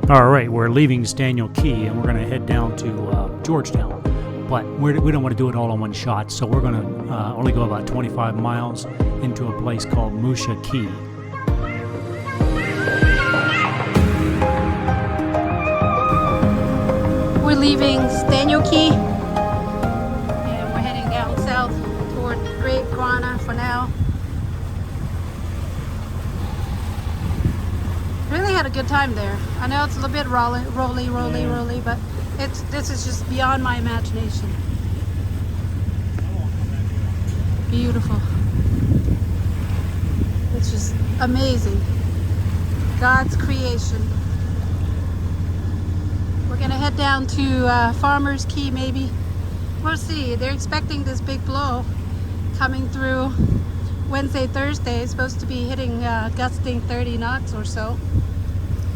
All right, we're leaving Staniel Key and we're going to head down to Georgetown. But we don't want to do it all in one shot, so we're going to only go about 25 miles into a place called Musha Cay. We're leaving Staniel Key and we're heading down south toward Great Hana for now. Really had a good time there. I know it's a little bit rolly, but this is just beyond my imagination. Beautiful. It's just amazing. God's creation. We're gonna head down to Farmers Key maybe. We'll see. They're expecting this big blow coming through Wednesday, Thursday. It's supposed to be hitting gusting 30 knots or so.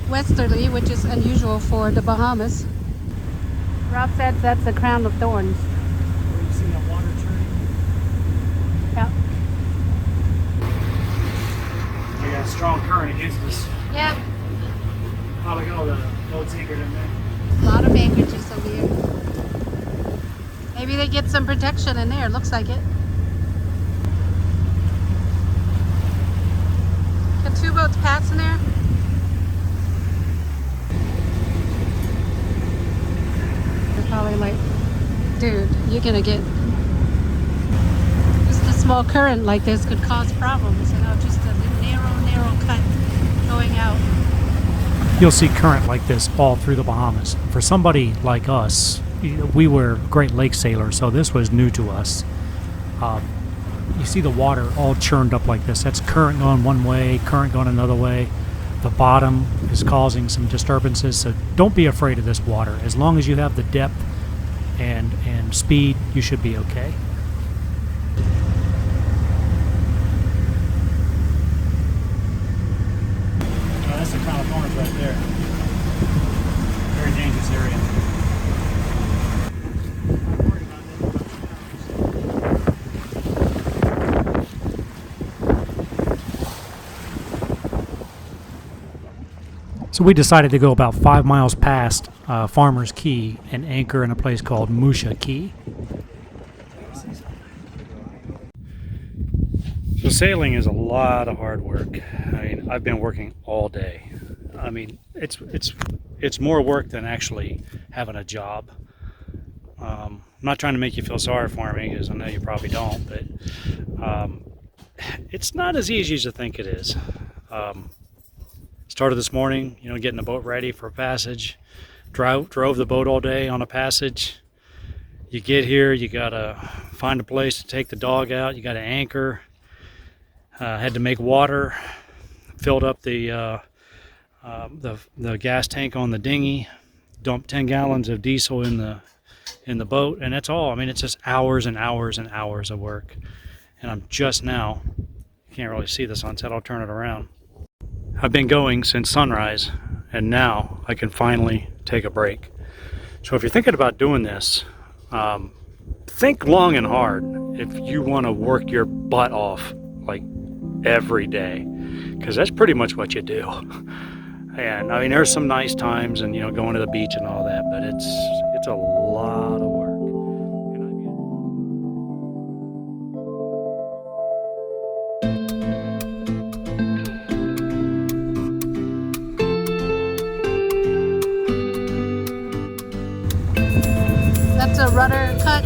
Westerly, which is unusual for the Bahamas. Rob said that's the crown of thorns. Where you see that water turning? Yeah. We got a strong current against us. Yep. Oh, look at all the boats anchored in there. A lot of anchorages over here. Maybe they get some protection in there. Looks like it. Got two boats passing there. Probably like, dude, you're gonna get just a small current like this could cause problems, you know, just a narrow cut going out. You'll see current like this all through the Bahamas. For somebody like us, we were Great Lake sailors, so this was new to us. You see the water all churned up like this. That's current going one way, current going another way. The bottom is causing some disturbances, so don't be afraid of this water. As long as you have the depth and speed, you should be okay. Oh, that's the crown of thorns right there. Very dangerous area. So we decided to go about 5 miles past Farmers Key and anchor in a place called Musha Cay. So sailing is a lot of hard work. I mean, I've been working all day. I mean, it's more work than actually having a job. I'm not trying to make you feel sorry for me, because I know you probably don't, but it's not as easy as you think it is. Started this morning, you know, getting the boat ready for a passage. Drove the boat all day on a passage. You get here, you gotta find a place to take the dog out. You gotta anchor. Had to make water. Filled up the gas tank on the dinghy. Dumped 10 gallons of diesel in the boat, and that's all. I mean, it's just hours and hours and hours of work. And I'm just now, you can't really see the sunset. I'll turn it around. I've been going since sunrise, and now I can finally take a break. So if you're thinking about doing this, think long and hard if you want to work your butt off like every day, because that's pretty much what you do. And I mean, there's some nice times and, you know, going to the beach and all that, but it's a lot of work. That's a rudder cut.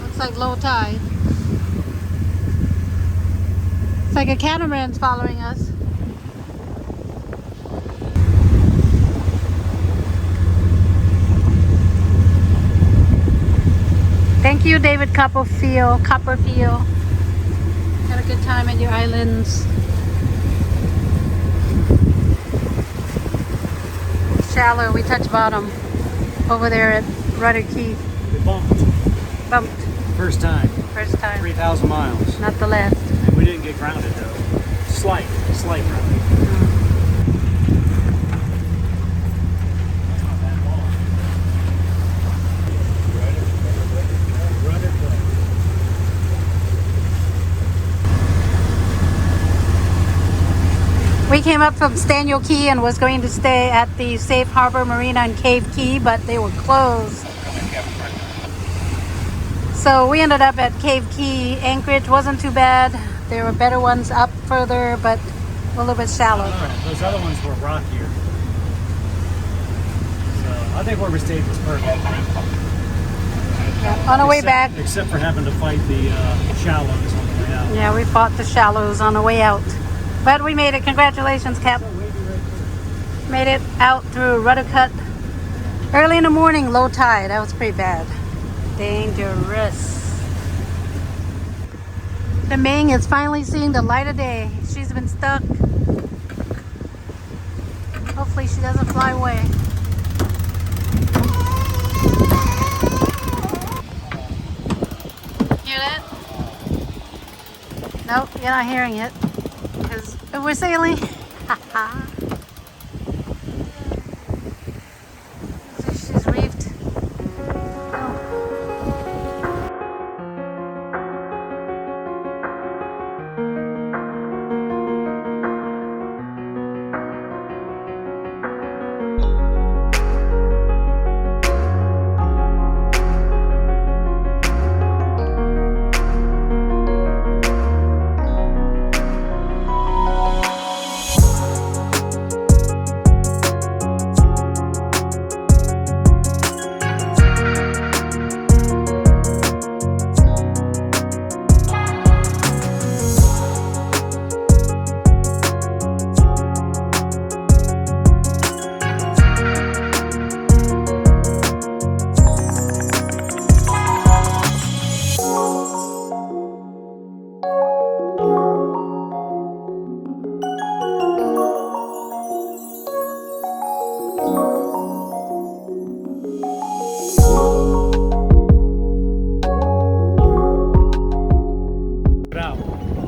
Looks like low tide. It's like a catamaran's following us. Thank you, David Copperfield. Had a good time at your islands. Shallow, we touched bottom over there at Rudder Key. We bumped. First time. 3,000 miles. Not the last. And we didn't get grounded though. Slight grounding. We came up from Staniel Key and was going to stay at the Safe Harbor Marina in Cave Key, but they were closed. So we ended up at Cave Key. Anchorage wasn't too bad. There were better ones up further, but a little bit shallow. Those other ones were rockier. So I think where we stayed was perfect. Yeah, on the way back. Except for having to fight the shallows on the way out. Yeah, we fought the shallows on the way out. But we made it. Congratulations, Cap. Made it out through Rudder Cut. Early in the morning, low tide. That was pretty bad. Dangerous. The Ming is finally seeing the light of day. She's been stuck. Hopefully she doesn't fly away. Hear that? Nope, you're not hearing it. Because we're sailing. She's reefed.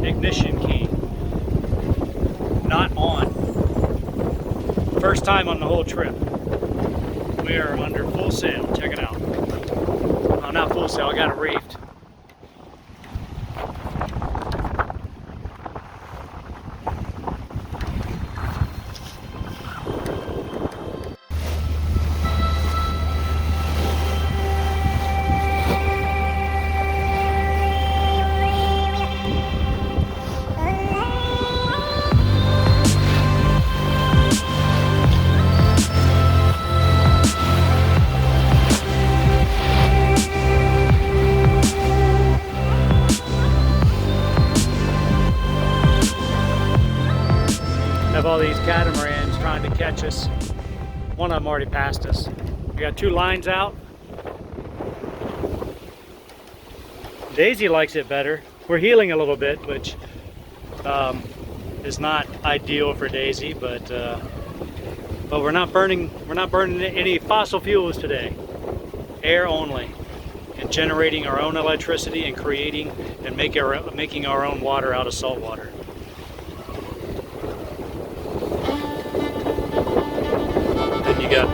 Ignition key not on. First time on the whole trip. We are under full sail. Check it out. Oh, not full sail. I got it reefed. Have all these catamarans trying to catch us. One of them already passed us. We got two lines out. Daisy likes it better. We're heeling a little bit, which is not ideal for Daisy, but we're not burning any fossil fuels today. Air only, and generating our own electricity and creating and making our own water out of salt water. You got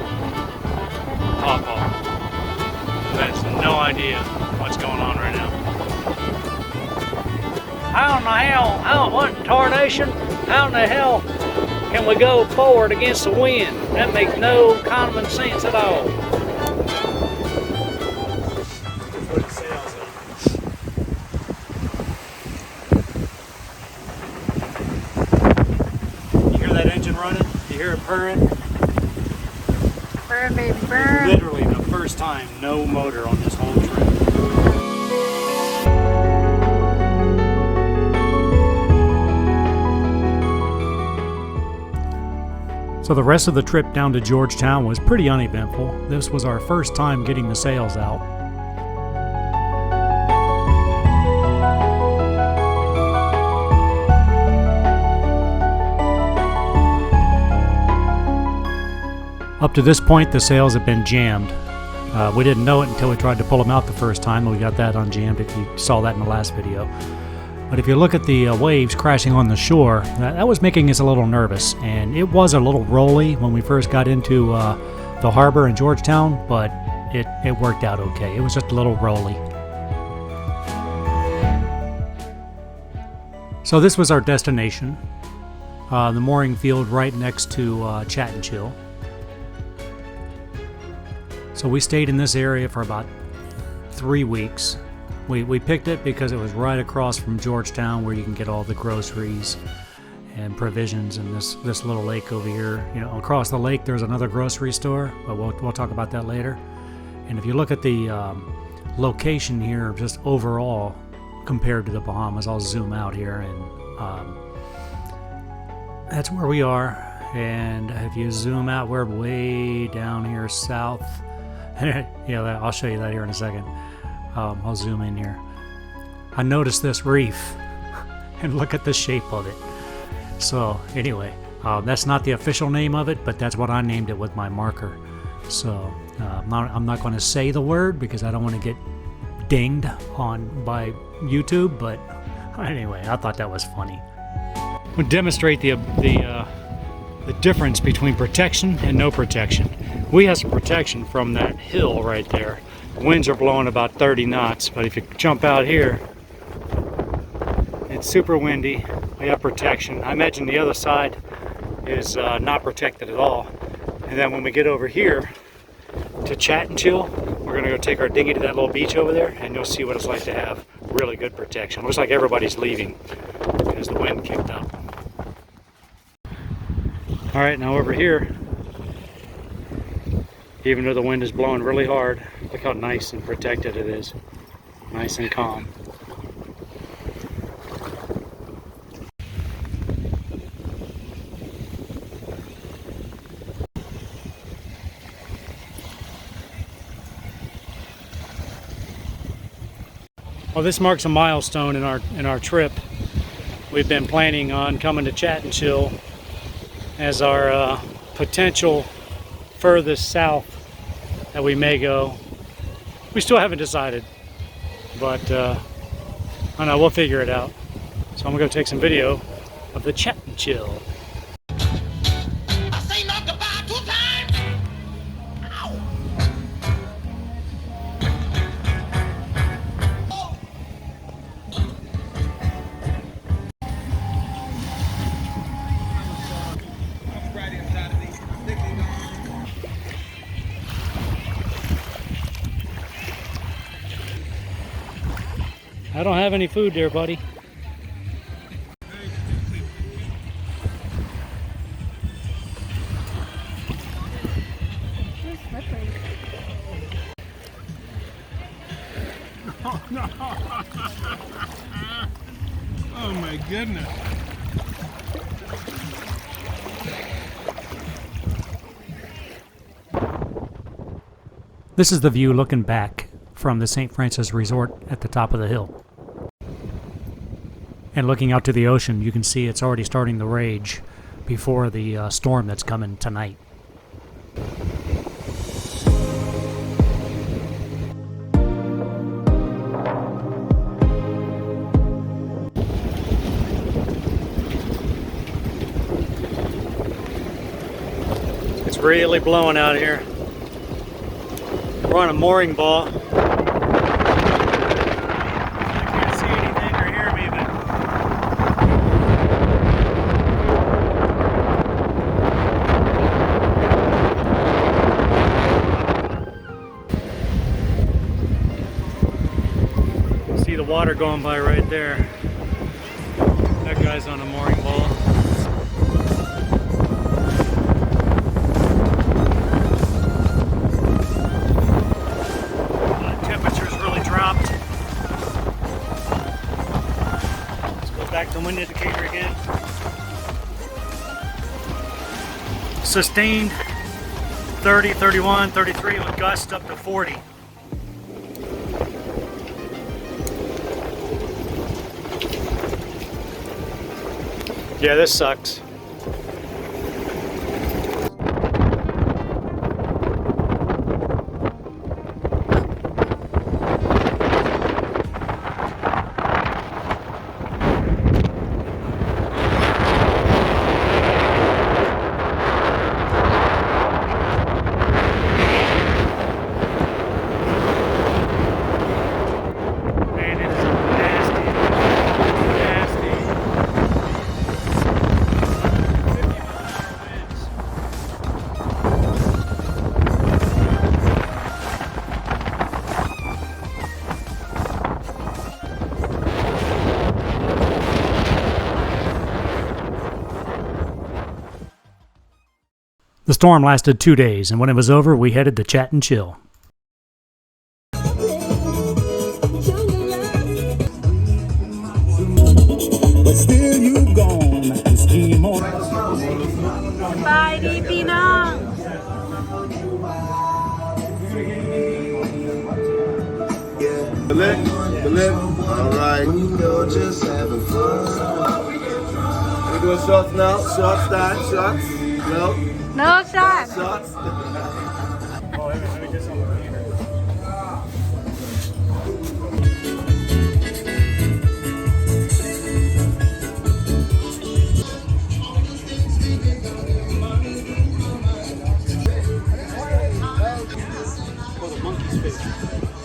Pawpaw, who has no idea what's going on right now. How in the hell, what tarnation, how in the hell can we go forward against the wind? That makes no common sense at all. Put the sails up. You hear that engine running? You hear it purring? Burn, baby, burn. Literally the first time, no motor on this whole trip. So the rest of the trip down to Georgetown was pretty uneventful. This was our first time getting the sails out. Up to this point, the sails have been jammed. We didn't know it until we tried to pull them out the first time, and we got that unjammed, if you saw that in the last video. But if you look at the waves crashing on the shore, that was making us a little nervous. And it was a little rolly when we first got into the harbor in Georgetown, but it worked out okay. It was just a little rolly. So this was our destination. the mooring field right next to Chat and Chill. So we stayed in this area for about 3 weeks. We picked it because it was right across from Georgetown, where you can get all the groceries and provisions in this little lake over here. You know, across the lake there's another grocery store, but we'll talk about that later. And if you look at the location here, just overall compared to the Bahamas, I'll zoom out here, and that's where we are. And if you zoom out, we're way down here south. Yeah, I'll show you that here in a second. I'll zoom in here. I noticed this reef, and look at the shape of it. So anyway, that's not the official name of it, but that's what I named it with my marker. So I'm not going to say the word because I don't want to get dinged by YouTube. But anyway, I thought that was funny. We'll demonstrate the difference between protection and no protection. We have some protection from that hill right there. Winds are blowing about 30 knots, but if you jump out here, it's super windy. We have protection. I imagine the other side is not protected at all. And then when we get over here to Chat and Chill, we're gonna go take our dinghy to that little beach over there, and you'll see what it's like to have really good protection. Looks like everybody's leaving because the wind kicked up. All right, now over here, even though the wind is blowing really hard, look how nice and protected it is. Nice and calm. Well, this marks a milestone in our trip. We've been planning on coming to Chat and Chill as our potential furthest south that we may go. We still haven't decided, but I don't know, we'll figure it out. So I'm gonna go take some video of the Chat and Chill. I don't have any food there, buddy. Oh no! Oh my goodness! This is the view looking back from the St. Francis Resort at the top of the hill. And looking out to the ocean, you can see it's already starting to rage before the storm that's coming tonight. It's really blowing out here. We're on a mooring ball. Water going by right there. That guy's on a mooring ball. Temperature's really dropped. Let's go back to the wind indicator again. Sustained 30, 31, 33 with gusts up to 40. Yeah, this sucks. storm lasted 2 days, and when it was over, we headed to Chat and Chill. But still you gone and scheme on. Bye, Di Pinang. Balik. Alright. Just having fun. We doing shots now? Shots, Dan? Shots? No? No shot. Shots?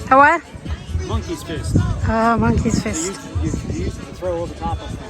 A what? Monkey's fist. Oh, monkey's fist. You used to throw over top of things.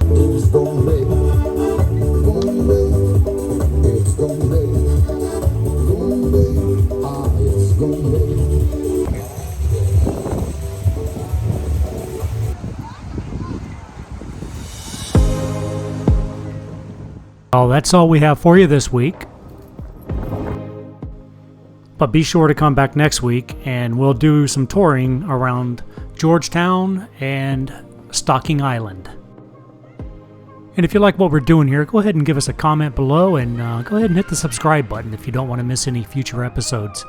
It's gonna rain, it's gonna rain, it's gonna rain. Well, that's all we have for you this week. But be sure to come back next week and we'll do some touring around Georgetown and Stocking Island. And if you like what we're doing here, go ahead and give us a comment below and go ahead and hit the subscribe button if you don't want to miss any future episodes.